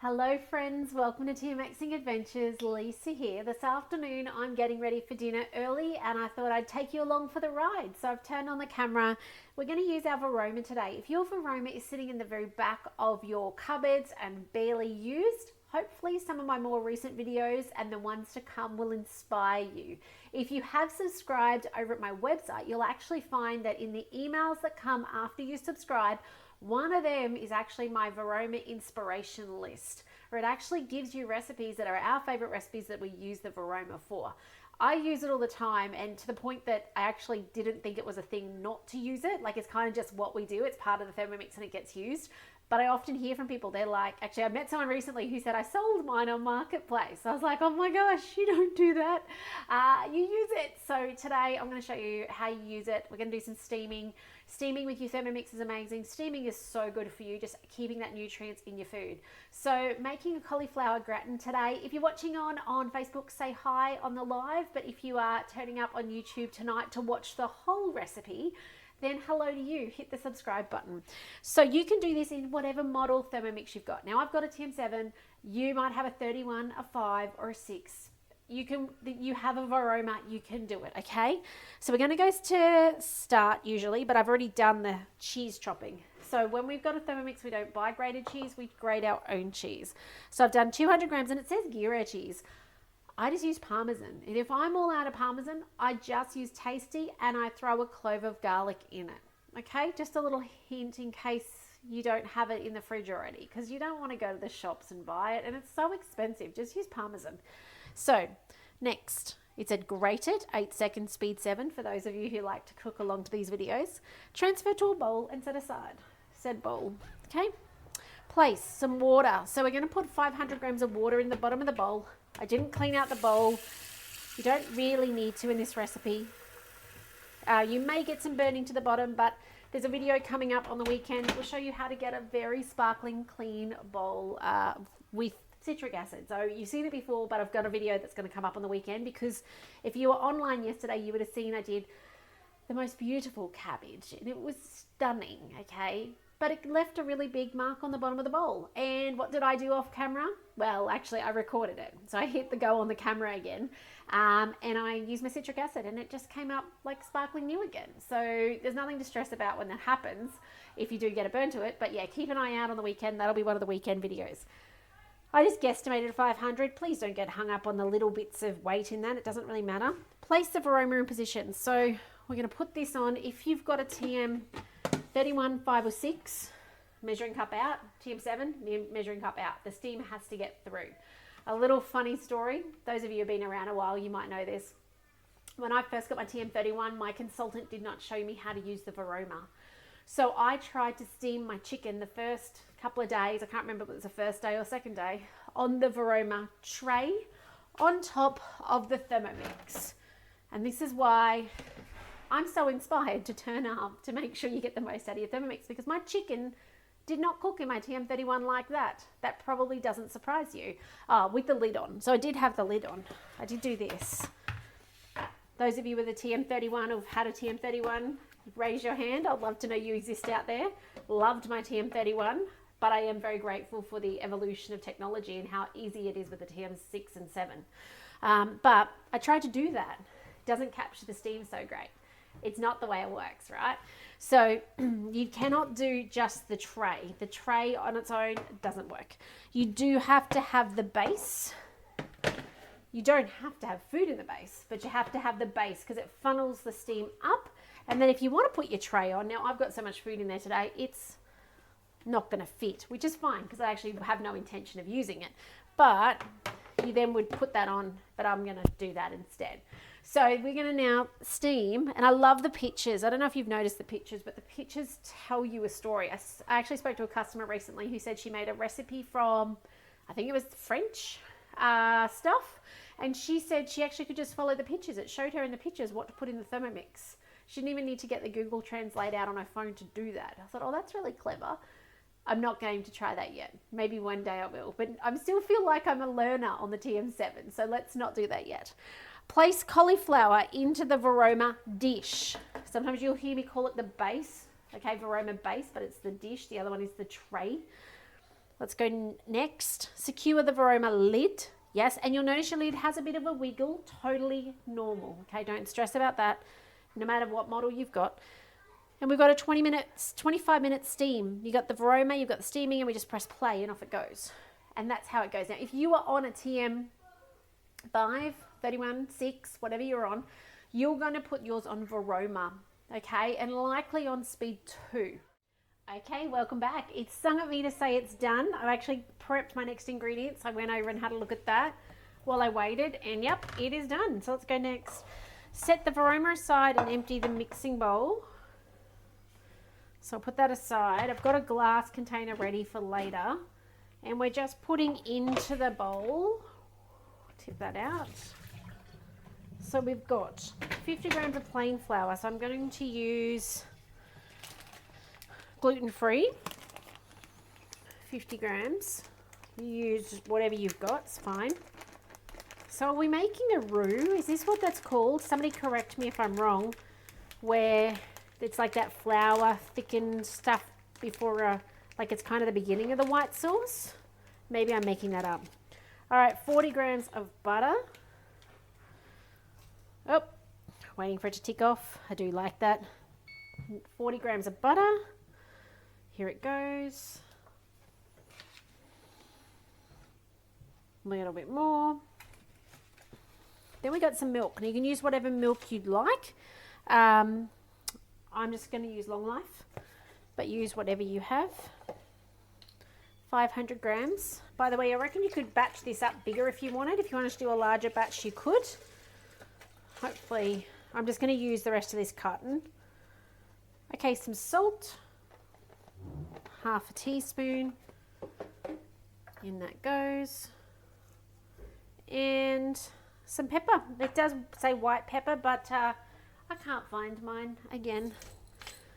Hello friends, welcome to Thermomixing Adventures. Lisa here. This afternoon I'm getting ready for dinner early and I thought I'd take you along for the ride. So I've turned on the camera. We're going to use our Varoma today. If your Varoma is sitting in the very back of your cupboards and barely used, hopefully some of my more recent videos and the ones to come will inspire you. If you have subscribed over at my website, you'll actually find that in the emails that come after you subscribe, one of them is actually my Varoma inspiration list, where it actually gives you recipes that are our favorite recipes that we use the Varoma for. I use it all the time, and to the point that I actually didn't think it was a thing not to use it. Like, it's kind of just what we do. It's part of the Thermomix and it gets used. But I often hear from people, they're like, actually I met someone recently who said, I sold mine on Marketplace. I was like, oh my gosh, you don't do that. You use it. So today I'm going to show you how you use it. We're going to do some steaming. Steaming with your Thermomix is amazing. Steaming is so good for you, just keeping that nutrients in your food. So making a cauliflower gratin today. If you're watching on Facebook, say hi on the live. But if you are turning up on YouTube tonight to watch the whole recipe, then hello to you. Hit the subscribe button. So you can do this in whatever model Thermomix you've got. Now I've got a TM7. You might have a 31, a 5, or a 6. You have a Varoma, you can do it, okay? So we're going to go to start usually, but I've already done the cheese chopping. So when we've got a Thermomix, we don't buy grated cheese, we grate our own cheese. So I've done 200 grams, and it says gyro cheese. I just use Parmesan. And if I'm all out of Parmesan, I just use Tasty and I throw a clove of garlic in it. Okay, just a little hint in case you don't have it in the fridge already, because you don't want to go to the shops and buy it and it's so expensive. Just use Parmesan. So next, it said grated, 8-second speed 7 for those of you who like to cook along to these videos. Transfer to a bowl and set aside. Said bowl. Okay, place some water. So we're going to put 500 grams of water in the bottom of the bowl. I didn't clean out the bowl. You don't really need to in this recipe. You may get some burning to the bottom, but there's a video coming up on the weekend that will show you how to get a very sparkling clean bowl with citric acid. So you've seen it before, but I've got a video that's going to come up on the weekend, because if you were online yesterday, you would have seen I did the most beautiful cabbage and it was stunning, okay? But it left a really big mark on the bottom of the bowl. And what did I do off camera? Well, actually I recorded it. So I hit the go on the camera again and I used my citric acid and it just came up like sparkling new again. So there's nothing to stress about when that happens if you do get a burn to it. But yeah, keep an eye out on the weekend. That'll be one of the weekend videos. I just guesstimated 500. Please don't get hung up on the little bits of weight in that. It doesn't really matter. Place the Varoma in position. So we're going to put this on. If you've got a TM31, 5 or 6, measuring cup out, TM7, measuring cup out. The steam has to get through. A little funny story. Those of you who have been around a while, you might know this. When I first got my TM31, my consultant did not show me how to use the Varoma. So I tried to steam my chicken the first couple of days, I can't remember if it was the first day or second day, on the Varoma tray on top of the Thermomix. And this is why I'm so inspired to turn up to make sure you get the most out of your Thermomix, because my chicken did not cook in my TM31 like that. That probably doesn't surprise you. With the lid on. So I did have the lid on. I did do this. Those of you with a TM31 who've had a TM31, raise your hand. I'd love to know you exist out there. Loved my TM31, but I am very grateful for the evolution of technology and how easy it is with the TM6 and 7. But I tried to do that. It doesn't capture the steam so great. It's not the way it works, right? So you cannot do just the tray. The tray on its own doesn't work. You do have to have the base. You don't have to have food in the base, but you have to have the base because it funnels the steam up. And then if you want to put your tray on, now I've got so much food in there today, it's not going to fit, which is fine because I actually have no intention of using it. But you then would put that on, but I'm going to do that instead. So we're going to now steam, and I love the pictures. I don't know if you've noticed the pictures, but the pictures tell you a story. I actually spoke to a customer recently who said she made a recipe from, I think it was French stuff, and she said she actually could just follow the pictures. It showed her in the pictures what to put in the Thermomix. She didn't even need to get the Google Translate out on her phone to do that. I thought, oh, that's really clever. I'm not going to try that yet. Maybe one day I will, but I still feel like I'm a learner on the TM7, so let's not do that yet. Place cauliflower into the Varoma dish. Sometimes you'll hear me call it the base, okay, Varoma base, but it's the dish. The other one is the tray. Let's go next. Secure the Varoma lid. Yes, and you'll notice your lid has a bit of a wiggle. Totally normal. Okay, don't stress about that, no matter what model you've got. And we've got a 25-minute steam. You got the Varoma, you've got the steaming, and we just press play and off it goes. And that's how it goes. Now, if you are on a TM5, 31, 6, whatever you're on, you're going to put yours on Varoma, okay? And likely on speed 2. Okay, welcome back. It's sung at me to say it's done. I've actually prepped my next ingredients. I went over and had a look at that while I waited, and yep, it is done. So let's go next. Set the Varoma aside and empty the mixing bowl. So I'll put that aside. I've got a glass container ready for later, and we're just putting into the bowl. Tip that out. So we've got 50 grams of plain flour. So I'm going to use gluten-free, 50 grams. You use whatever you've got, it's fine. So are we making a roux? Is this what that's called? Somebody correct me if I'm wrong, where it's like that flour thickened stuff before, like it's kind of the beginning of the white sauce. Maybe I'm making that up. All right, 40 grams of butter. Oh, waiting for it to tick off. I do like that. 40 grams of butter. Here it goes. A little bit more. Then we got some milk. Now you can use whatever milk you'd like. I'm just going to use Long Life, but use whatever you have. 500 grams. By the way, I reckon you could batch this up bigger if you wanted. If you wanted to do a larger batch, you could. Hopefully, I'm just going to use the rest of this carton. Okay, some salt. Half a teaspoon. In that goes. And some pepper. It does say white pepper, but I can't find mine again.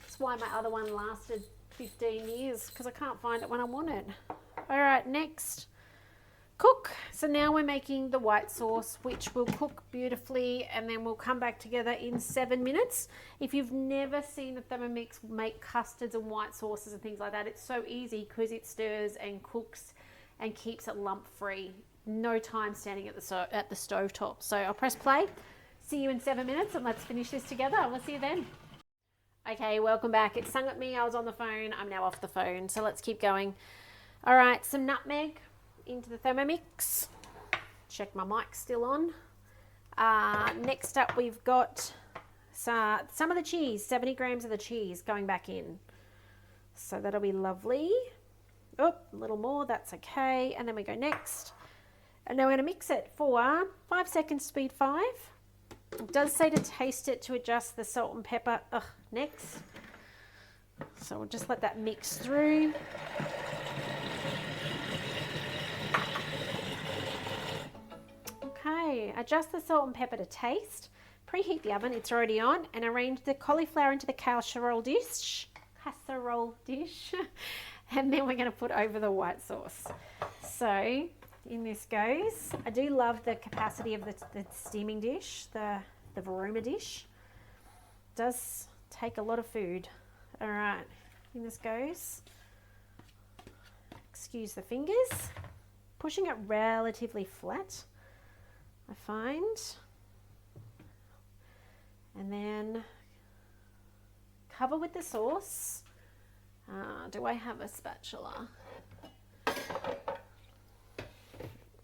That's why my other one lasted 15 years, because I can't find it when I want it. All right, next, cook. So now we're making the white sauce, which will cook beautifully, and then we'll come back together in 7 minutes. If you've never seen a Thermomix make custards and white sauces and things like that, it's so easy because it stirs and cooks and keeps it lump free. No time standing at the stove top. So I'll press play. See you in 7 minutes, and let's finish this together. We'll see you then. Okay, welcome back. It sung at me. I was on the phone. I'm now off the phone. So let's keep going. All right, some nutmeg into the Thermomix. Check my mic's still on. Next up, we've got some of the cheese, 70 grams of the cheese going back in. So that'll be lovely. Oh, a little more. That's okay. And then we go next. And now we're going to mix it for 5 seconds, speed 5. It does say to taste it to adjust the salt and pepper. Next. So we'll just let that mix through. Okay, adjust the salt and pepper to taste. Preheat the oven, it's already on, and arrange the cauliflower into the casserole dish. And then we're going to put over the white sauce. So in this goes. I do love the capacity of the steaming dish, the Varoma dish. It does take a lot of food. All right, in this goes. Excuse the fingers. Pushing it relatively flat, I find. And then cover with the sauce. Do I have a spatula?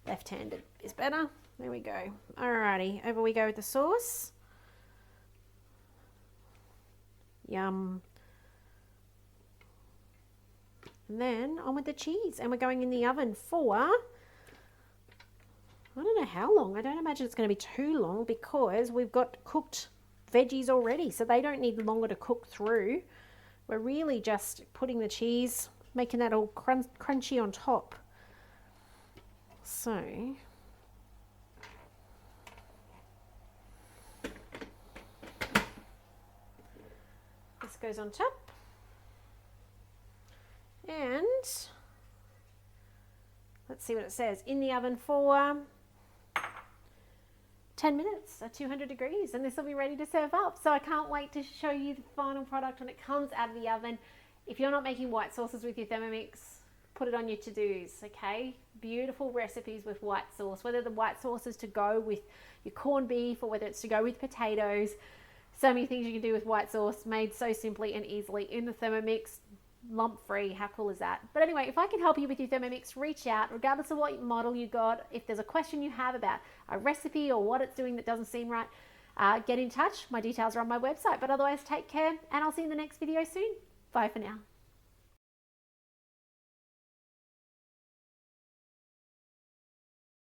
Left-handed is better. There we go. Alrighty, over we go with the sauce. Yum. And then on with the cheese. And we're going in the oven for, I don't know how long. I don't imagine it's going to be too long because we've got cooked veggies already. So they don't need longer to cook through. We're really just putting the cheese, making that all crunchy on top. So this goes on top, and let's see what it says. In the oven for 10 minutes at 200 degrees, and this will be ready to serve up. So I can't wait to show you the final product when it comes out of the oven. If you're not making white sauces with your Thermomix, put it on your to-dos, okay? Beautiful recipes with white sauce, whether the white sauce is to go with your corned beef or whether it's to go with potatoes. So many things you can do with white sauce, made so simply and easily in the Thermomix, lump-free. How cool is that? But anyway, if I can help you with your Thermomix, reach out, regardless of what model you got. If there's a question you have about a recipe or what it's doing that doesn't seem right, get in touch. My details are on my website. But otherwise, take care, and I'll see you in the next video soon. Bye for now.